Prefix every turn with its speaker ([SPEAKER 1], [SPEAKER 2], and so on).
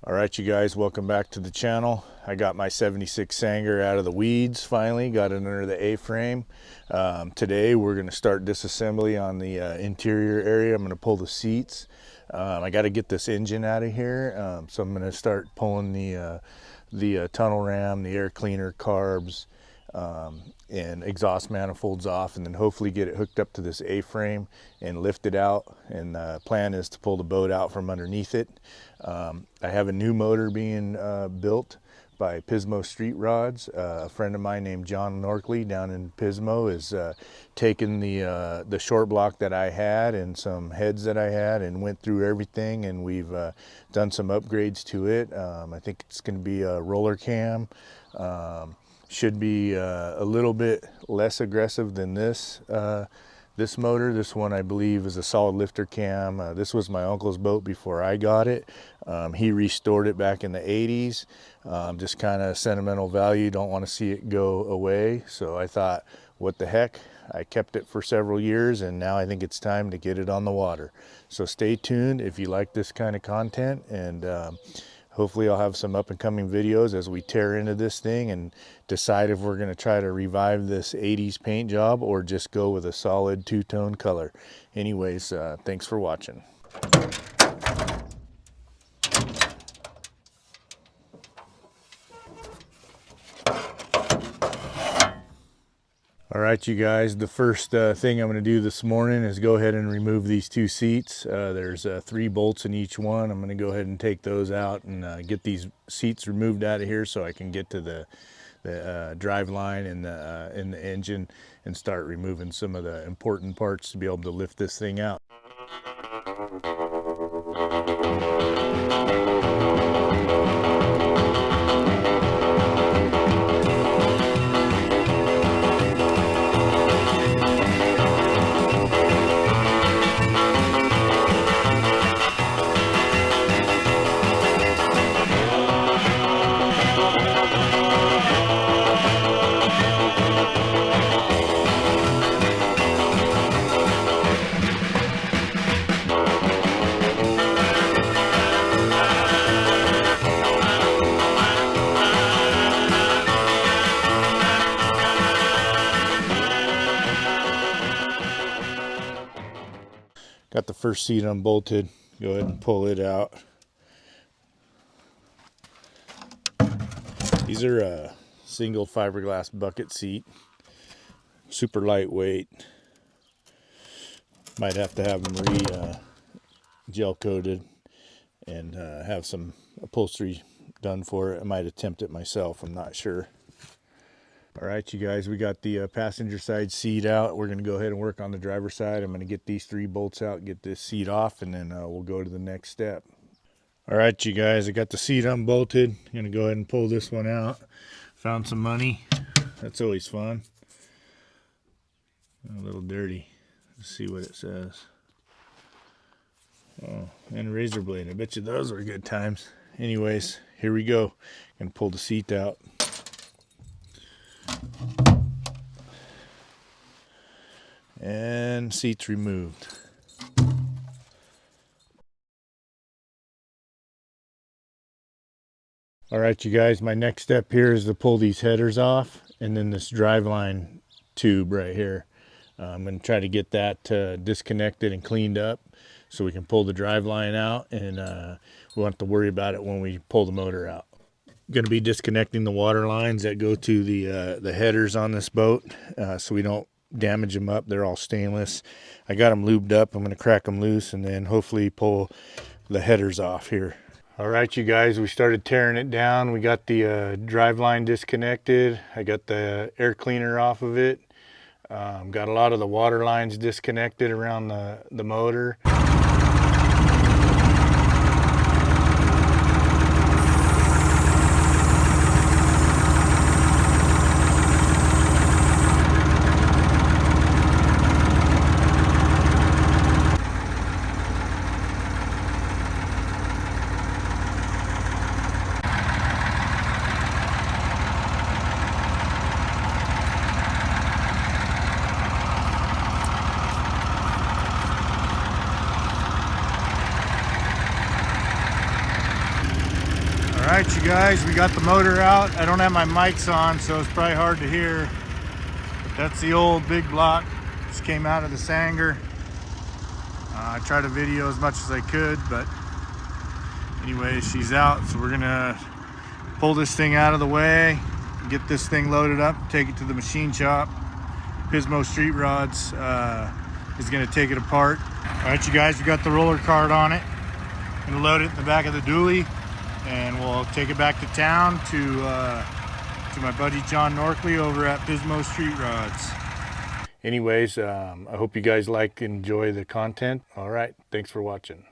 [SPEAKER 1] All right, you guys, welcome back to the channel. I got my 76 Sanger out of the weeds finally, got it under the A-frame. Today we're going to start disassembly on the interior area. I'm going to pull the seats. I got to get this engine out of here, so I'm going to start pulling the tunnel ram, the air cleaner, carbs, and exhaust manifolds off, and then hopefully get it hooked up to this A-frame and lift it out. And the plan is to pull the boat out from underneath it. I have a new motor being built by Pismo Street Rods. A friend of mine named John Norkley down in Pismo is taken the short block that I had and some heads that I had and went through everything, and we've done some upgrades to it. I think it's going to be a roller cam. Should be a little bit less aggressive than this this motor. This one I believe is a solid lifter cam. This was my uncle's boat before I got it. He restored it back in the 80s. Just kind of sentimental value, don't want to see it go away. So I thought, what the heck? I kept it for several years, and now I think it's time to get it on the water. So stay tuned if you like this kind of content, and hopefully I'll have some up and coming videos as we tear into this thing and decide if we're going to try to revive this 80s paint job or just go with a solid two-tone color. Anyways, thanks for watching. All right, you guys, the first thing I'm going to do this morning is go ahead and remove these two seats. There's 3 bolts in each one. I'm going to go ahead and take those out and get these seats removed out of here so I can get to the drive line and the engine and start removing some of the important parts to be able to lift this thing out. Got the first seat unbolted. Go ahead and pull it out. These are a single fiberglass bucket seat. Super lightweight. Might have to have them gel coated and have some upholstery done for it. I might attempt it myself. I'm not sure. All right, you guys, we got the passenger side seat out. We're going to go ahead and work on the driver's side. I'm going to get these 3 bolts out, get this seat off, and then we'll go to the next step. All right, you guys, I got the seat unbolted. I'm going to go ahead and pull this one out. Found some money. That's always fun. A little dirty. Let's see what it says. Oh, and a razor blade. I bet you those were good times. Anyways, here we go. Going to pull the seat out. And seats removed. All right, you guys, my next step here is to pull these headers off and then this driveline tube right here. I'm going to try to get that disconnected and cleaned up so we can pull the driveline out, and we won't have to worry about it when we pull the motor out. Going to be disconnecting the water lines that go to the headers on this boat so we don't damage them up. They're all stainless. I got them lubed up. I'm going to crack them loose and then hopefully pull the headers off here. All right, you guys, we started tearing it down. We got the drive line disconnected. I got the air cleaner off of it. Got a lot of the water lines disconnected around the motor. Alright, you guys, we got the motor out. I don't have my mics on, so it's probably hard to hear. But that's the old big block. Just came out of the Sanger. I tried to video as much as I could, but anyway, she's out. So we're gonna pull this thing out of the way, get this thing loaded up, take it to the machine shop. Pismo Street Rods is gonna take it apart. Alright, you guys, we got the roller cart on it. Gonna load it in the back of the dually, and we'll take it back to town to my buddy John Norkley over at Pismo Street Rods. Anyways, I hope you guys enjoy the content. All right, thanks for watching.